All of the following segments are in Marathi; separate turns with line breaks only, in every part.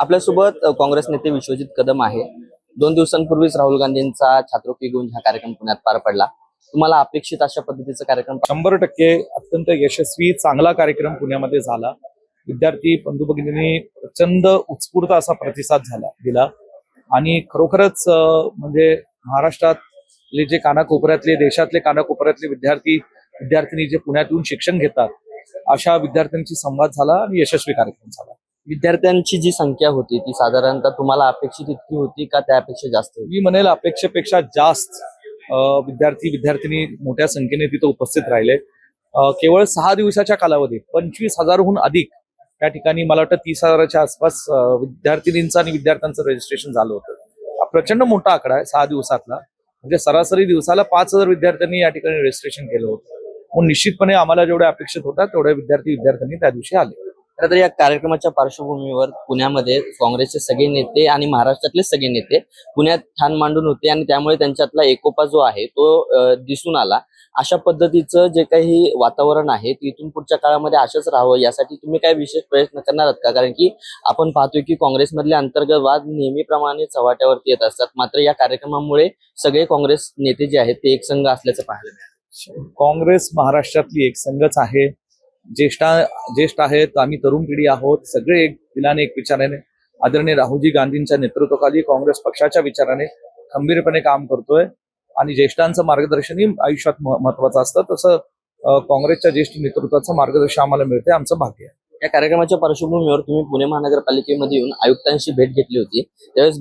आपल्यासोबत काँग्रेस नेते विश्वजित कदम आहे. 2 दिवसांपूर्वीच राहुल गांधींचा छात्रों की गूंज हा कार्यक्रम पुण्यात पार पडला. तुम्हाला अपेक्षित अशा पद्धतीचा कार्यक्रम
100% अत्यंत यशस्वी चांगला कार्यक्रम पुण्यामध्ये झाला. विद्यार्थी बंधू भगिनींनी प्रचंड उत्स्फूर्त असा प्रतिसाद दिला आणि खरोखरच म्हणजे महाराष्ट्रातले जे कानाकोपऱ्यातले देशातले कानाकोपऱ्यातले विद्यार्थिनी जे पुण्यात येऊन शिक्षण घेतात अशा विद्यार्थ्यांची संवाद झाला आणि यशस्वी कार्यक्रम झाला.
विद्यार्थ्यांची जी संख्या होती ती साधारणतः तुम्हाला अपेक्षित इतकी होती का त्यापेक्षा जास्त होती?
मी म्हणेल अपेक्षेपेक्षा जास्त विद्यार्थी मोठ्या संख्येने तिथे उपस्थित राहिले. केवळ 6 दिवसाच्या कालावधीत 25,000हून अधिक त्या ठिकाणी मला वाटतं 30,000च्या आसपास विद्यार्थिनींचं आणि विद्यार्थ्यांचं रजिस्ट्रेशन झालं होतं. हा प्रचंड मोठा आकडा आहे 6 दिवसातला. म्हणजे सरासरी दिवसाला 5,000 विद्यार्थ्यांनी या ठिकाणी रजिस्ट्रेशन केलं होतं. म्हणून निश्चितपणे आम्हाला जेवढे अपेक्षित होता तेवढे विद्यार्थ्यांनी त्या दिवशी आले.
खरं तर या कार्यक्रमाच्या पार्श्वभूमीवर पुण्यामध्ये काँग्रेसचे सगळे नेते आणि महाराष्ट्रातले सगळे नेते पुण्यात ठाण मांडून होते आणि त्यामुळे त्यांच्यातला एकोपा जो आहे तो दिसून आला. अशा पद्धतीचं जे काही वातावरण आहे इथून पुढच्या काळामध्ये असंच राहावं यासाठी तुम्ही काय विशेष प्रयत्न करणार आहात का? कारण की आपण पाहतोय की काँग्रेसमधले अंतर्गत वाद नेहमीप्रमाणे चव्हाट्यावरती येत असतात, मात्र या कार्यक्रमामुळे सगळे काँग्रेस नेते जे आहेत ते एकसंघ असल्याचं पाहायला मिळालं.
काँग्रेस महाराष्ट्रातली एक संघच आहे. ज्येष्ठ आहेत, आम्ही तरुण पिढी आहोत, सगळे एक दिलाने एक विचाराने आदरणीय राहुलजी गांधींच्या नेतृत्वाखाली काँग्रेस पक्षाच्या विचाराने खंबीरपणे काम करतोय आणि ज्येष्ठांचं मार्गदर्शनही आयुष्यात महत्वाचं असतं. तसं काँग्रेसच्या ज्येष्ठ नेतृत्वाचं मार्गदर्शन आम्हाला मिळते, आमचं भाग्य आहे.
या कार्यक्रमाच्या पार्श्वभूमीवर तुम्ही पुणे महानगरपालिकेमध्ये येऊन आयुक्तांशी भेट घेतली होती. त्यावेळेस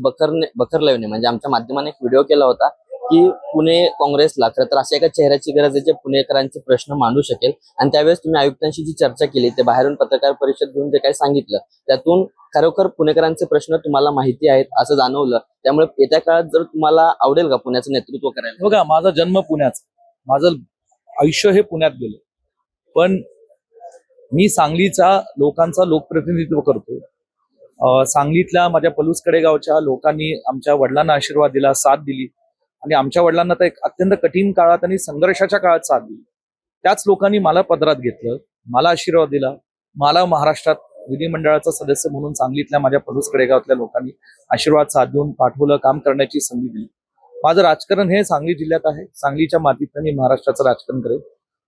बखरलेवने म्हणजे आमच्या माध्यमाने एक व्हिडिओ केला होता की पुणे काँग्रेसला खरं तर अशा एका चेहऱ्याची गरज आहे जे पुणेकरांचे प्रश्न मांडू शकेल. आणि त्यावेळेस तुम्ही आयुक्तांशी जी चर्चा केली ते बाहेरून पत्रकार परिषद घेऊन जे काही सांगितलं त्यातून खरोखर पुणेकरांचे प्रश्न तुम्हाला माहिती आहेत असं जाणवलं. त्यामुळे येत्या काळात जर तुम्हाला आवडेल का पुण्याचं नेतृत्व करायला?
बघा, माझा जन्म पुण्याचा, माझं आयुष्य हे पुण्यात गेलं, पण मी सांगलीचा लोकांचा लोकप्रतिनिधित्व करतो. सांगलीतल्या माझ्या पलूसकडे गावच्या लोकांनी आमच्या वडिलांना आशीर्वाद दिला, साथ दिली आणि आमच्या वडिलांना तर एक अत्यंत कठीण काळात आणि संघर्षाच्या काळात साथ दिली. त्याच लोकांनी मला पदरात घेतलं, मला आशीर्वाद दिला. मला महाराष्ट्रात विधिमंडळाचा सदस्य म्हणून सांगलीतल्या माझ्या पलूसकडे गावातल्या लोकांनी आशीर्वाद साथ देऊन पाठवलं, काम करण्याची संधी दिली. माझं राजकारण हे सांगली जिल्ह्यात आहे. सांगलीच्या मातीत मी महाराष्ट्राचं राजकारण करेन.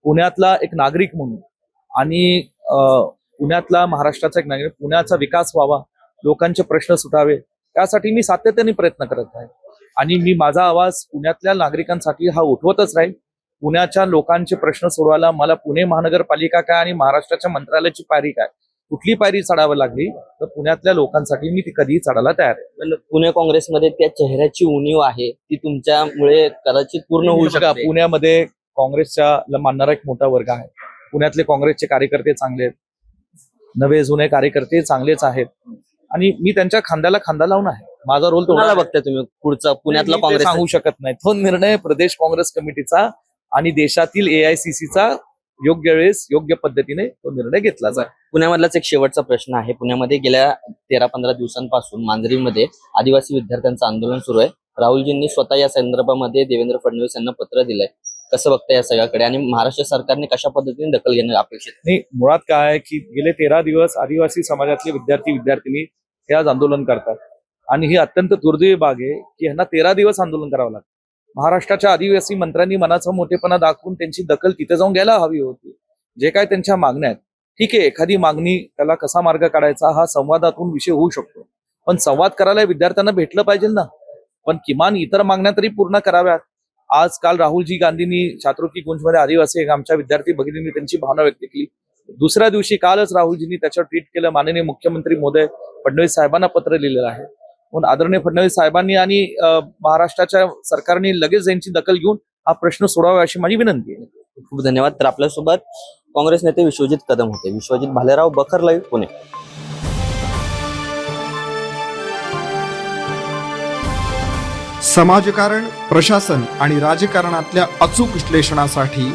पुण्यातला एक नागरिक म्हणून आणि पुण्यातला महाराष्ट्राचा एक नागरिक, पुण्याचा विकास व्हावा, लोकांचे प्रश्न सुटावे त्यासाठी मी सातत्याने प्रयत्न करत आहे आणि मी माझा आवाज पुण्यातल्या नागरिकांसाठी हा उठवतच राहील. पुण्याच्या लोकांचे प्रश्न सोडवायला मला पुणे महानगरपालिका काय आणि महाराष्ट्राच्या मंत्रालयाची पायरी काय, कुठली पायरी चढावी लागली तर पुण्यातल्या लोकांसाठी मी ती कधीही चढायला तयार आहे.
पुणे काँग्रेसमध्ये त्या चेहऱ्याची उणीव आहे ती तुमच्यामुळे कदाचित पूर्ण होऊ शकते.
पुण्यामध्ये काँग्रेसच्या मानणारा एक मोठा वर्ग आहे. पुण्यातले काँग्रेसचे कार्यकर्ते चांगले आहेत, नवे जुने कार्यकर्ते चांगलेच आहेत आणि मी त्यांच्या खांद्याला खांदा लावून आहे. माझा रोल
तुम्हाला बघताय तुम्ही पुढचा पुण्यातला काँग्रेस
सांगू शकत नाही. तो निर्णय प्रदेश काँग्रेस कमिटीचा आणि देशातील AICCचा योग्य वेळेस योग्य पद्धतीने तो निर्णय घेतला जाईल.
पुण्यामधलाच एक शेवटचा प्रश्न आहे. पुण्यामध्ये गेल्या 13-15 दिवसांपासून मांजरीमध्ये आदिवासी विद्यार्थ्यांचं आंदोलन सुरू आहे. राहुलजींनी स्वतः या संदर्भामध्ये देवेंद्र फडणवीस यांना पत्र दिलंय. कसं बघताय या सगळ्याकडे आणि महाराष्ट्र सरकारने कशा पद्धतीने दखल घेणं अपेक्षित?
नाही, मुळात काय आहे की गेले 13 दिवस आदिवासी समाजातले विद्यार्थी हे आज आंदोलन करतात आणि ही अत्यंत दुर्दैवी बाब आहे की यांना 13 दिवस आंदोलन करावं लागतं. महाराष्ट्राच्या आदिवासी मंत्र्यांनी मनाचा मोठेपणा दाखवून त्यांची दखल तिथे जाऊन घ्यायला हवी होती. जे काय त्यांच्या मागण्या आहेत, ठीक आहे, एखादी मागणी त्याला कसा मार्ग काढायचा हा संवादातून विषय होऊ शकतो, पण संवाद करायला विद्यार्थ्यांना भेटलं पाहिजे ना. पण किमान इतर मागण्या तरी पूर्ण कराव्यात. काल राहुलजी गांधींनी छात्रों की गूंज मध्ये आदिवासी आमच्या विद्यार्थी भगिनींनी त्यांची भावना व्यक्त केली. दुसऱ्या दिवशी कालच राहुलजींनी त्याच्यावर ट्विट केलं, माननीय मुख्यमंत्री महोदय फडणवीस साहेबांना पत्र लिहिलेलं आहे. म्हणून आदरणीय फडणवीस साहेबांनी आणि महाराष्ट्राच्या सरकारने लगेच यांची दखल घेऊन हा प्रश्न सोडावा अशी माझी विनंती आहे.
खूप धन्यवाद. तर आपल्यासोबत काँग्रेस नेते विश्वजित कदम होते. विश्वजित भालेराव, बखर लाईव्ह, पुणे.
समाजकारण, प्रशासन आणि राजकारणातल्या अचूक विश्लेषणासाठी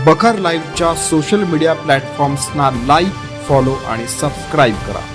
बखर लाईव्हच्या सोशल मीडिया प्लॅटफॉर्म्सना लाईक, फॉलो आणि सबस्क्राईब करा.